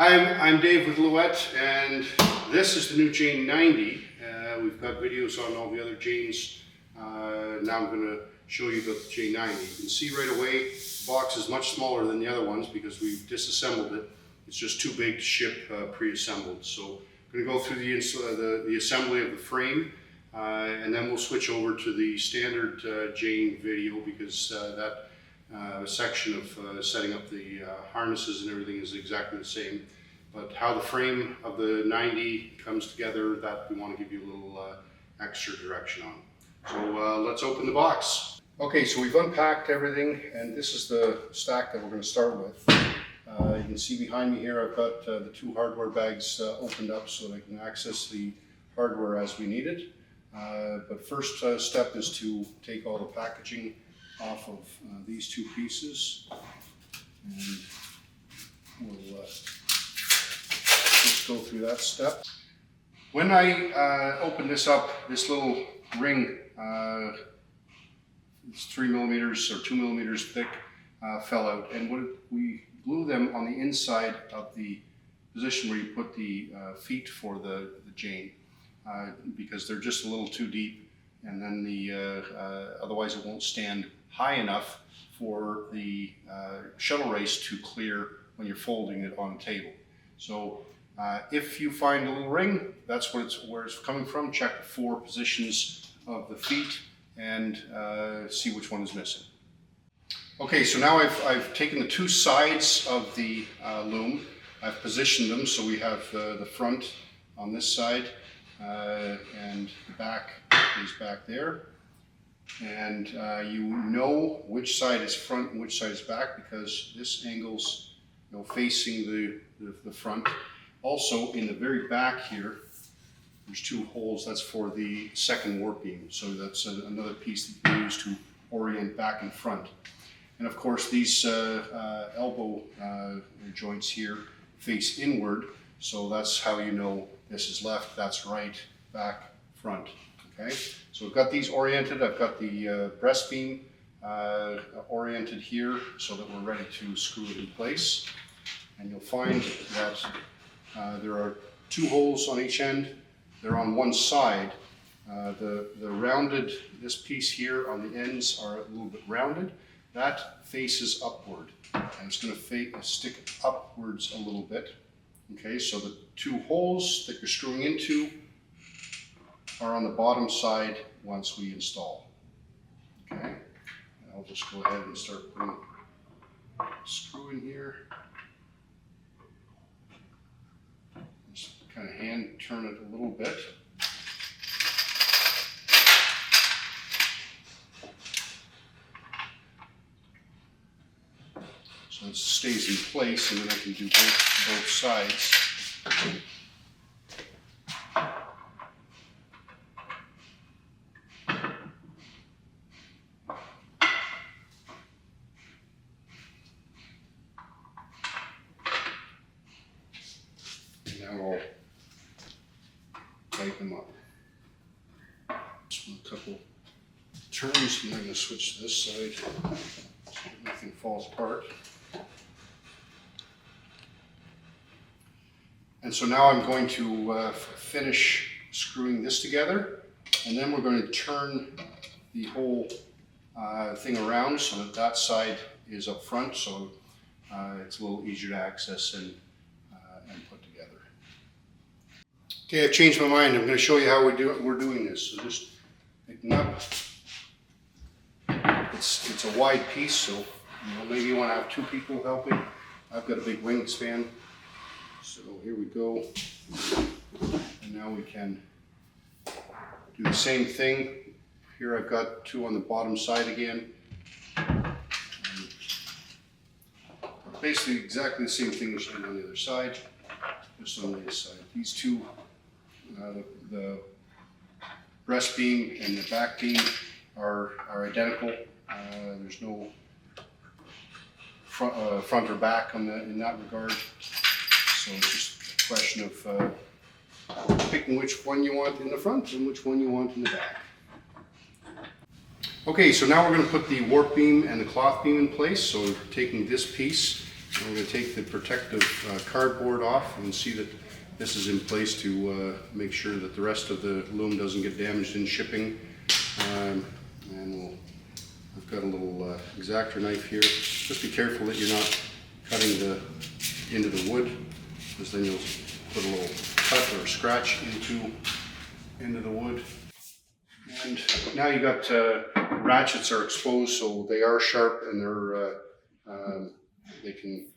I'm Dave with Louette, and this is the new Jane 90. We've got videos on all the other Janes. Now I'm going to show you about the Jane 90. You can see right away the box is much smaller than the other ones because we've disassembled it. It's just too big to ship pre-assembled. So I'm going to go through the assembly of the frame, and then we'll switch over to the standard Jane video because that section of setting up the harnesses and everything is exactly the same. But how the frame of the 90 comes together, that we want to give you a little extra direction on. So let's open the box. Okay, so we've unpacked everything, and this is the stack that we're going to start with. You can see behind me here I've got the two hardware bags opened up so that I can access the hardware as we need it. But first step is to take all the packaging off of these two pieces, and we'll just go through that step. When I opened this up, this little ring, it's 3 millimeters or 2 millimeters thick, fell out, and we glue them on the inside of the position where you put the feet for the Jane, because they're just a little too deep, and then otherwise it won't stand high enough for the shuttle race to clear when you're folding it on a table. So if you find a little ring, that's where it's coming from. Check the 4 positions of the feet and see which one is missing. Okay, so now I've taken the 2 sides of the loom. I've positioned them so we have the front on this side and the back is back there. And you know which side is front and which side is back because this angle's facing the front. Also, in the very back here, there's 2 holes. That's for the second warp beam. So that's another piece that you can use to orient back and front. And of course, these elbow joints here face inward. So that's how you know this is left, that's right, back, front. Okay, so we've got these oriented. I've got the breast beam oriented here so that we're ready to screw it in place. And you'll find that there are 2 holes on each end. They're on one side. The rounded, this piece here on the ends are a little bit rounded. That faces upward, and it's going to stick upwards a little bit. Okay, so the 2 holes that you're screwing into are on the bottom side once we install. Okay, and I'll just go ahead and start putting a screw in here. Just kind of hand turn it a little bit. So it stays in place, and then I can do both sides. Now I'll tighten them up. Just a couple turns, and I'm going to switch to this side so that nothing falls apart. And so now I'm going to finish screwing this together, and then we're going to turn the whole thing around so that that side is up front, so it's a little easier to access and put together. Okay, I've changed my mind. I'm going to show you how we're doing this. So just picking up. It's a wide piece, so maybe you want to have 2 people helping. I've got a big wingspan. So here we go, and now we can do the same thing. Here I've got 2 on the bottom side again. Basically exactly the same thing as on the other side, just on this side. These 2, the breast beam and the back beam are identical. There's no front or back in that regard. So it's just a question of picking which one you want in the front and which one you want in the back. Okay, so now we're going to put the warp beam and the cloth beam in place. So taking this piece I'm going to take the protective cardboard off. You can see that this is in place to make sure that the rest of the loom doesn't get damaged in shipping. I've got a little X-Acto knife here. Just be careful that you're not cutting into the wood, because then you'll put a little cut or scratch into the wood. And now you got ratchets are exposed, so they are sharp and they can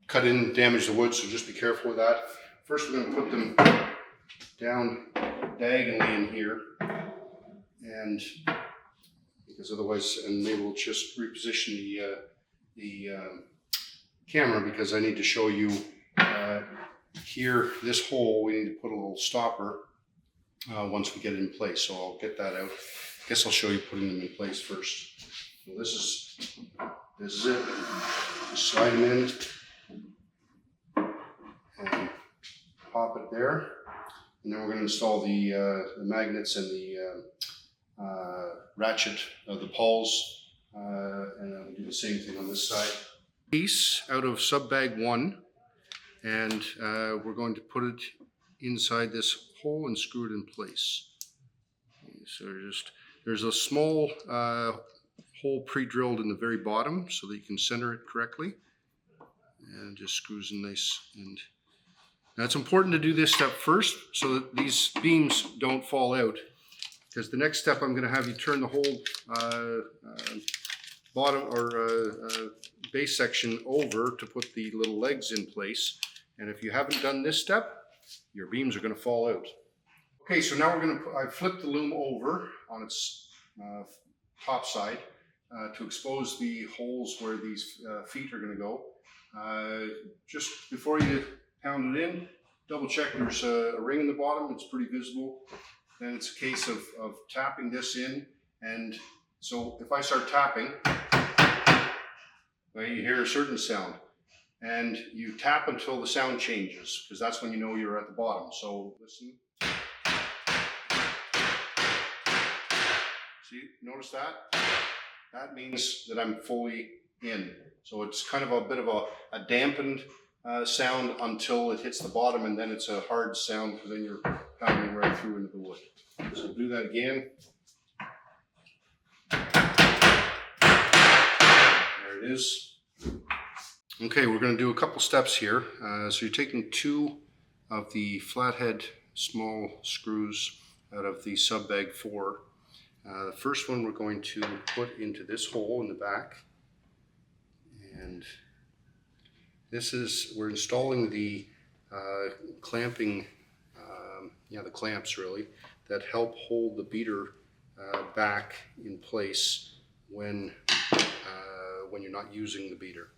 cut in, damage the wood. So just be careful with that. First, we're going to put them down diagonally in here, and because otherwise, and maybe we'll just reposition the camera, because I need to show you here, this hole, we need to put a little stopper once we get it in place. So I'll get that out. I guess I'll show you putting them in place first. So this is it. Just slide them in and pop it there. And then we're going to install the magnets and the ratchet of the pawls, and then we'll do the same thing on this side. Piece out of sub bag 1, and we're going to put it inside this hole and screw it in place. So there's a small hole pre-drilled in the very bottom so that you can center it correctly, and it just screws in nice. And now it's important to do this step first so that these beams don't fall out, because the next step I'm going to have you turn the whole bottom or base section over to put the little legs in place. And if you haven't done this step, your beams are going to fall out. Okay, so now I flipped the loom over on its top side to expose the holes where these feet are going to go. Just before you pound it in, double check there's a ring in the bottom. It's pretty visible. Then it's a case of tapping this in. And so if I start tapping, well, you hear a certain sound. And you tap until the sound changes, because that's when you know you're at the bottom. So listen. See, notice that? That means that I'm fully in. So it's kind of a bit of a dampened sound until it hits the bottom, and then it's a hard sound, because then you're pounding right through into the wood. So do that again. There it is. Okay, we're going to do a couple steps here. So you're taking 2 of the flathead small screws out of the sub bag 4. The first one we're going to put into this hole in the back. And we're installing the clamping, the clamps really, that help hold the beater back in place when you're not using the beater.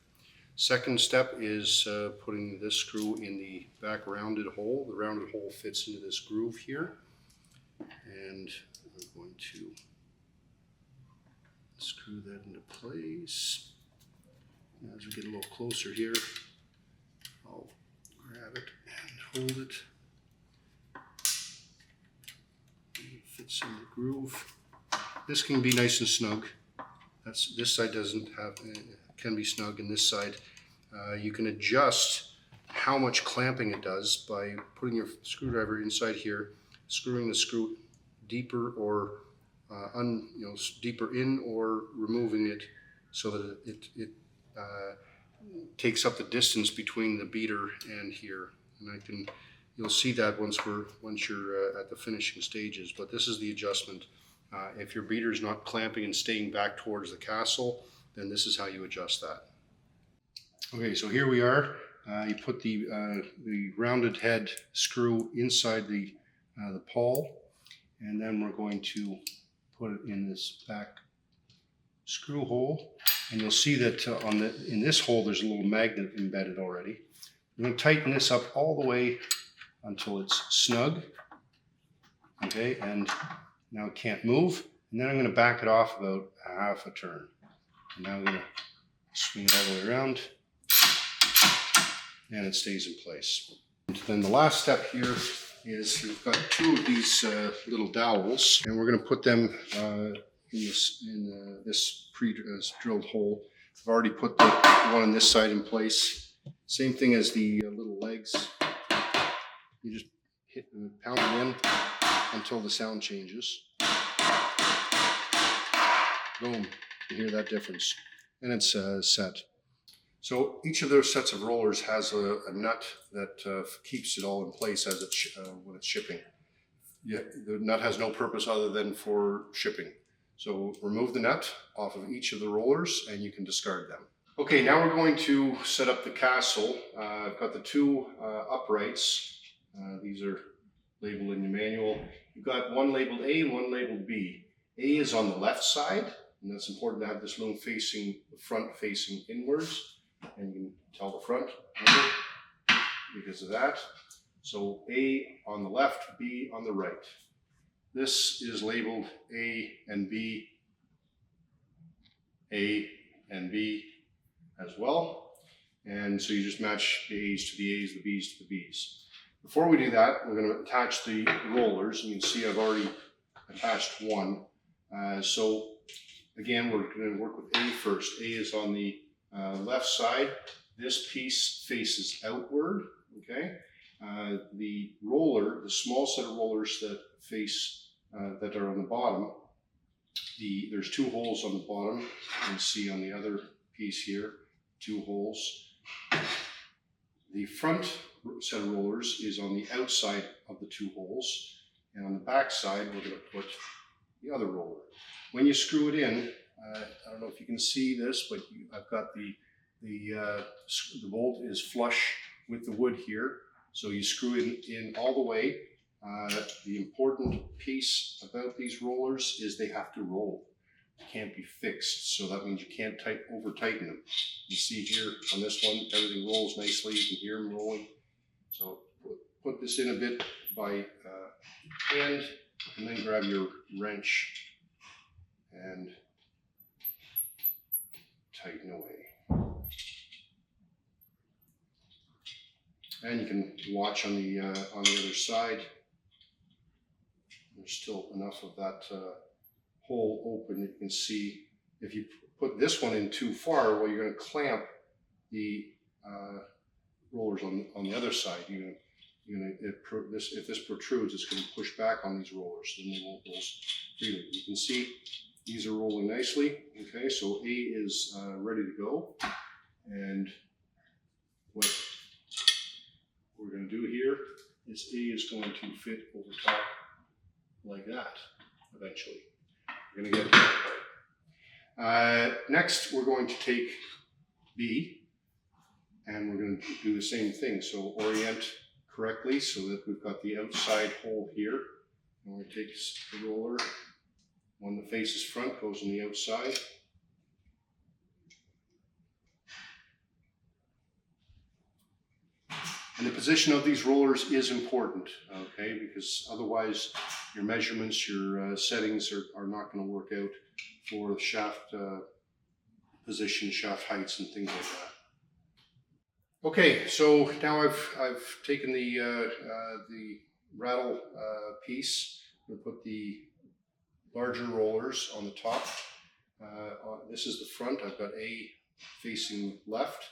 Second step is putting this screw in the back rounded hole. The rounded hole fits into this groove here. And I'm going to screw that into place. As we get a little closer here, I'll grab it and hold it. It fits in the groove. This can be nice and snug. This side doesn't have, can be snug, and this side you can adjust how much clamping it does by putting your screwdriver inside here, screwing the screw deeper or deeper in, or removing it so that it takes up the distance between the beater and here. And you'll see that once you're at the finishing stages. But this is the adjustment. If your beater is not clamping and staying back towards the castle, then this is how you adjust that. Okay, so here we are. You put the rounded head screw inside the pawl, and then we're going to put it in this back screw hole. And you'll see that in this hole there's a little magnet embedded already. I'm going to tighten this up all the way until it's snug. Okay, and now it can't move. And then I'm going to back it off about a half a turn. And now I'm going to swing it all the way around, and it stays in place. And then the last step here is we've got 2 of these little dowels, and we're going to put them in this pre-drilled hole. I've already put the one on this side in place. Same thing as the little legs. You just hit and pound it in until the sound changes. Boom, you hear that difference. And it's set. So each of those sets of rollers has a nut that keeps it all in place as when it's shipping. Yeah, the nut has no purpose other than for shipping. So remove the nut off of each of the rollers and you can discard them. Okay, now we're going to set up the castle. I've got the two uprights. These are labeled in the manual. You've got one labeled A and one labeled B. A is on the left side, and that's important to have this loom facing, the front facing inwards. And you can tell the front because of that. So A on the left, B on the right. This is labeled A and B as well. And so you just match the A's to the A's, the B's to the B's. Before we do that, we're going to attach the rollers. You can see I've already attached one. So again, we're going to work with A first. A is on the left side. This piece faces outward, okay? The roller, the small set of rollers that face, that are on the bottom, there's two holes on the bottom. You can see on the other piece here, two holes. The front set of rollers is on the outside of the two holes, and on the back side we're going to put the other roller. When you screw it in, I don't know if you can see this, but I've got the bolt is flush with the wood here, so you screw it in all the way. The important piece about these rollers is they have to roll. They can't be fixed, so that means you can't over tighten them. You see here on this one, everything rolls nicely. You can hear them rolling. So put this in a bit by hand, and then grab your wrench and tighten away. And you can watch on the other side. There's still enough of that hole open. You can see if you put this one in too far, well, you're going to clamp the rollers on the other side. If this protrudes, it's going to push back on these rollers, then they won't roll freely. You can see these are rolling nicely. Okay, so A is ready to go, and what we're going to do here is A is going to fit over top like that eventually. We're going to get that right. Next, we're going to take B, and we're going to do the same thing. So orient correctly so that we've got the outside hole here. And we're going to take the roller. One that faces front goes on the outside. And the position of these rollers is important, okay, because otherwise your measurements, your settings are not going to work out for the shaft position, shaft heights, and things like that. Okay, so now I've taken the rattle piece and put the larger rollers on the top. This is the front. I've got A facing left.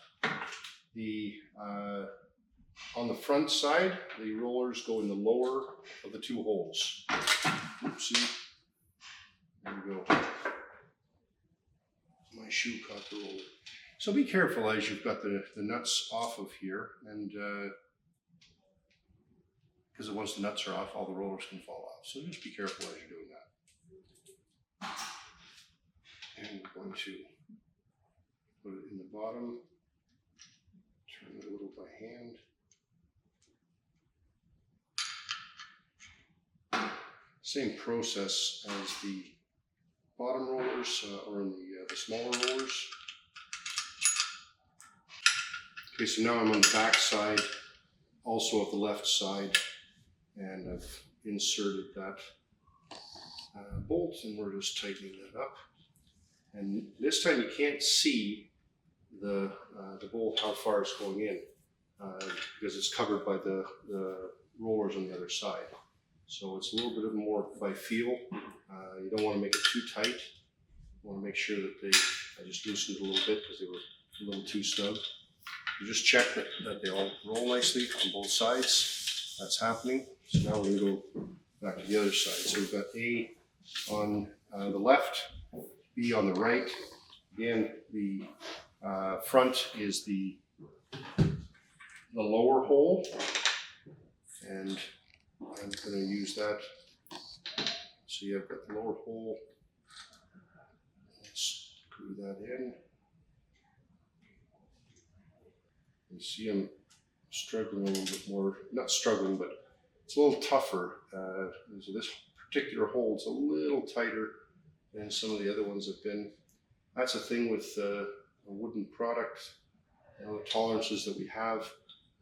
On the front side, the rollers go in the lower of the two holes. Oopsie. There we go. My shoe caught the roller. So be careful as you've got the nuts off of here, and because once the nuts are off, all the rollers can fall off. So just be careful as you're doing that. And we're going to put it in the bottom, turn it a little by hand. Same process as the bottom rollers, or in the smaller rollers. Okay, so now I'm on the back side, also of the left side, and I've inserted that bolt, and we're just tightening that up. And this time you can't see the bolt, how far it's going in, because it's covered by the rollers on the other side. So it's a little bit more by feel. You don't want to make it too tight. You want to make sure that they I just loosened it a little bit because they were a little too snug. You just check that they all roll nicely on both sides. That's happening. So now we're going to go back to the other side. So we've got A on the left, B on the right. Again, the front is the lower hole, and I'm going to use that. So I've got the lower hole. Let's screw that in. You see I'm struggling a little bit more, not struggling, but it's a little tougher. So this particular hole is a little tighter than some of the other ones have been. That's a thing with a wooden product, the tolerances that we have,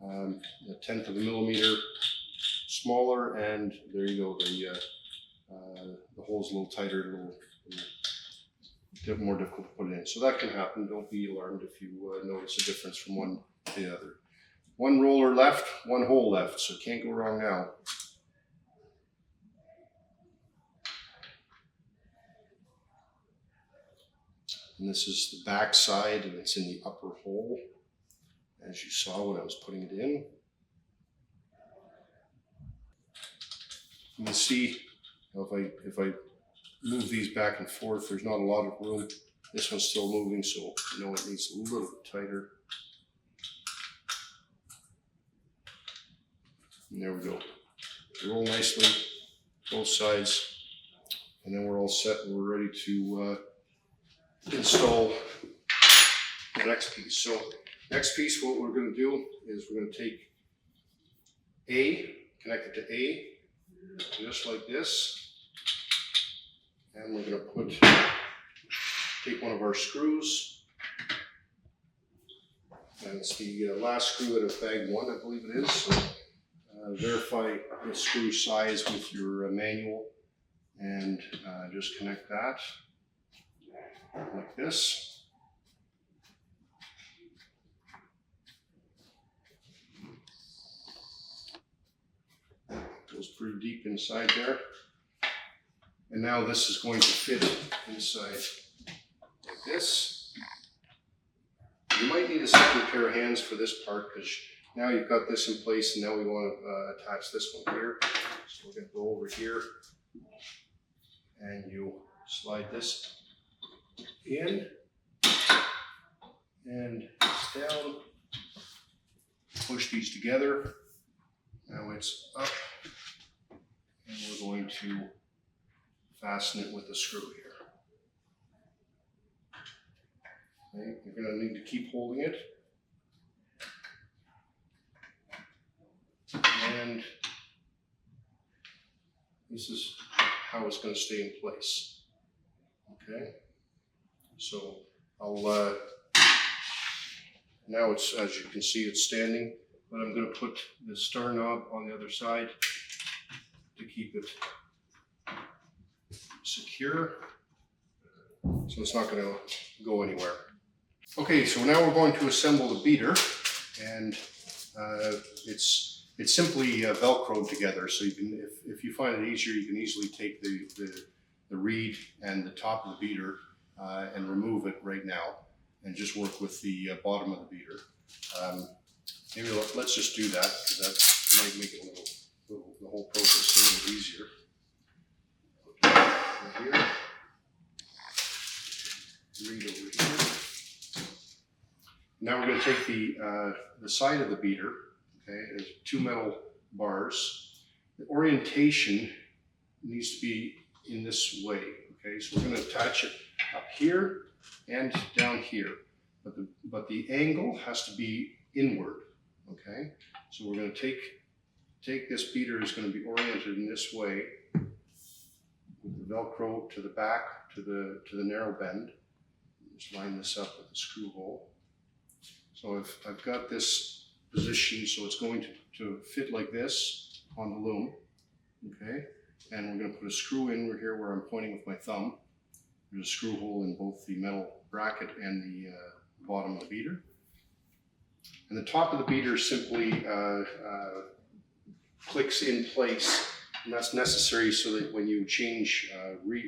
a 1/10 of a millimeter smaller, and there you go, the hole's a little tighter, a little more difficult to put it in. So that can happen. Don't be alarmed if you notice a difference from one to the other. One roller left, one hole left, so can't go wrong now. And this is the back side, and it's in the upper hole, as you saw when I was putting it in. You can see if I move these back and forth, there's not a lot of room. This one's still moving, so you know it needs a little bit tighter. And there we go. Roll nicely, both sides, and then we're all set and we're ready to install the next piece. So next piece, what we're going to do is we're going to take A, connect it to A, just like this, and we're going to take one of our screws, and it's the last screw out of bag 1, I believe it is. So verify the screw size with your manual, and just connect that like this. Goes pretty deep inside there. And now this is going to fit inside like this. You might need a second pair of hands for this part, because now you've got this in place, and now we want to attach this one here. So we're going to go over here, and you slide this in and down, push these together. Now it's up, and we're going to fasten it with a screw here. Okay, you're going to need to keep holding it, and this is how it's going to stay in place. Okay. So I'll, now it's, as you can see, it's standing, but I'm going to put the star knob on the other side to keep it secure, so it's not going to go anywhere. Okay, so now we're going to assemble the beater, and it's simply Velcroed together, so you can, if you find it easier, you can easily take the reed and the top of the beater and remove it right now, and just work with the bottom of the beater. Maybe let's just do that, because that might make it the whole process a little easier. Over here, reed over here. Now we're going to take the side of the beater. Okay, there's 2 metal bars. The orientation needs to be in this way. Okay, so we're going to attach it up here and down here, but the angle has to be inward. Okay, so we're going to take this beater is going to be oriented in this way, with the Velcro to the back, to the narrow bend. Just line this up with the screw hole. So I've got this position, so it's going to fit like this on the loom. Okay, and we're going to put a screw in here where I'm pointing with my thumb. There's a screw hole in both the metal bracket and the bottom of the beater. And the top of the beater simply clicks in place, and that's necessary so that when you change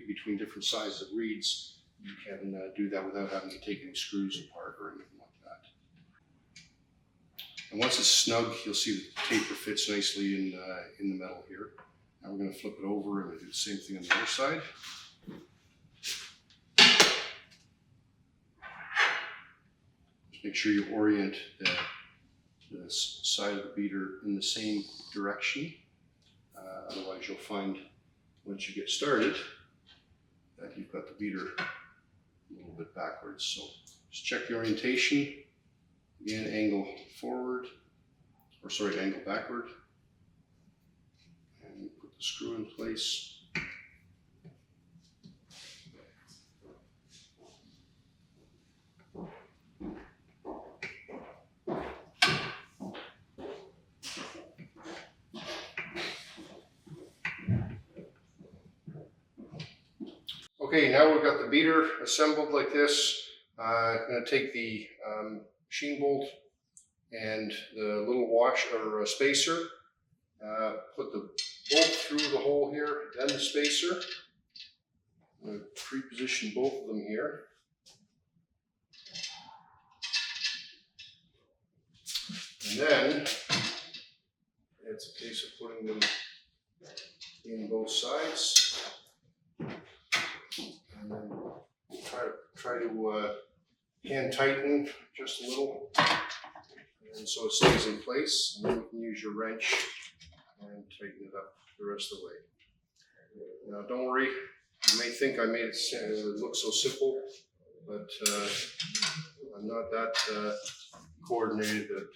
between different sizes of reeds, you can do that without having to take any screws apart or anything like that. And once it's snug, you'll see the taper fits nicely in the metal here. Now we're going to flip it over and do the same thing on the other side. Just make sure you orient the side of the beater in the same direction. Otherwise you'll find once you get started that you've got the beater a little bit backwards. So just check the orientation. Again, angle forward, or sorry, angle backward. And put the screw in place. Okay, now we've got the beater assembled like this. I'm going to take the machine bolt and the little wash or spacer, put the bolt through the hole here, then the spacer. I'm going to pre-position both of them here. And then it's a case of putting them in both sides. And then try to hand tighten just a little, and so it stays in place. And then you can use your wrench and tighten it up the rest of the way. Now, don't worry. You may think I made it look so simple, but I'm not that coordinated that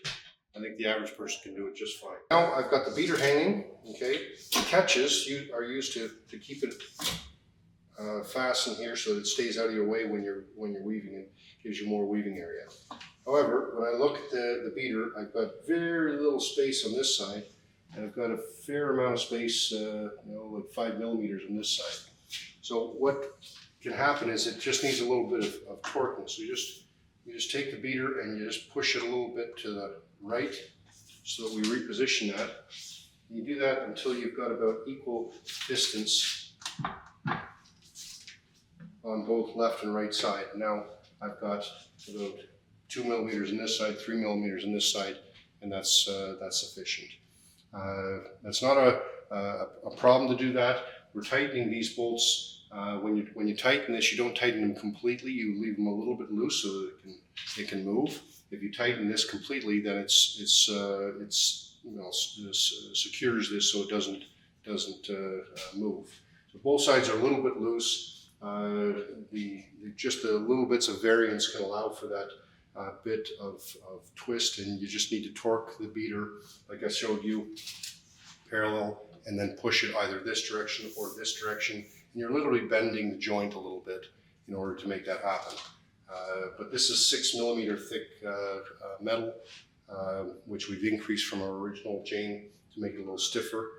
I think the average person can do it just fine. Now I've got the beater hanging. Okay, the catches are used to keep it fasten here so that it stays out of your way when you're weaving. It gives you more weaving area. However, when I look at the beater, I've got very little space on this side, and I've got a fair amount of space, like 5 millimeters on this side. So what can happen is it just needs a little bit of torquing. So you just take the beater and you just push it a little bit to the right so that we reposition that. You do that until you've got about equal distance on both left and right side. Now I've got about 2 millimeters on this side, 3 millimeters on this side, and that's sufficient. That's not a problem to do that. We're tightening these bolts. When you tighten this, you don't tighten them completely. You leave them a little bit loose so that it can move. If you tighten this completely, then it secures this so it doesn't move. So both sides are a little bit loose. Just the little bits of variance can allow for that bit of twist, and you just need to torque the beater like I showed you, parallel, and then push it either this direction or this direction. And you're literally bending the joint a little bit in order to make that happen. But this is 6 millimeter thick metal, which we've increased from our original chain to make it a little stiffer.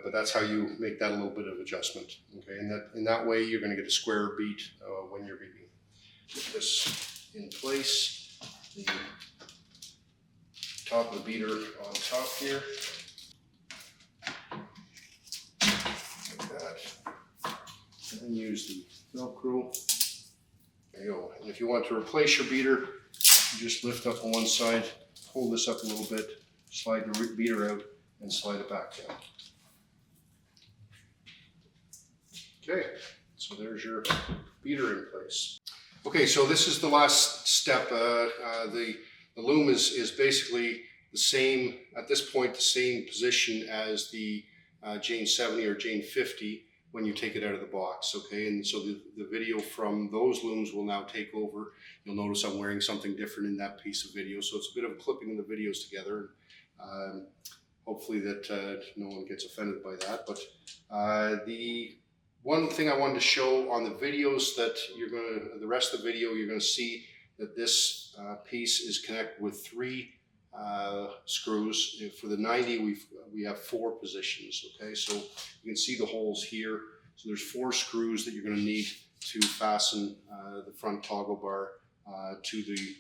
But that's how you make that a little bit of adjustment. Okay, and in that way you're going to get a square beat when you're beating. Put this in place. The top of the beater on top here, like that. And then use the Velcro. There you go. And if you want to replace your beater, you just lift up on one side, hold this up a little bit, slide the beater out, and slide it back down. Okay, so there's your beater in place. Okay, so this is the last step. The loom is basically the same, at this point, the same position as the Jane 70 or Jane 50 when you take it out of the box, okay? And so the video from those looms will now take over. You'll notice I'm wearing something different in that piece of video, so it's a bit of a clipping of the videos together. Hopefully that no one gets offended by that. But the one thing I wanted to show on the videos that the rest of the video, you're going to see that this piece is connected with 3 screws. For the 90, we have 4 positions. Okay, so you can see the holes here. So there's 4 screws that you're going to need to fasten the front toggle bar to the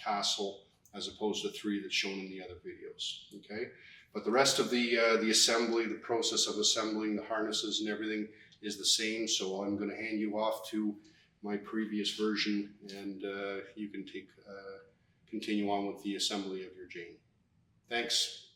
castle, as opposed to 3 that's shown in the other videos. Okay, but the rest of the assembly, the process of assembling the harnesses and everything is the same. So I'm going to hand you off to my previous version, and you can continue on with the assembly of your Jane. Thanks.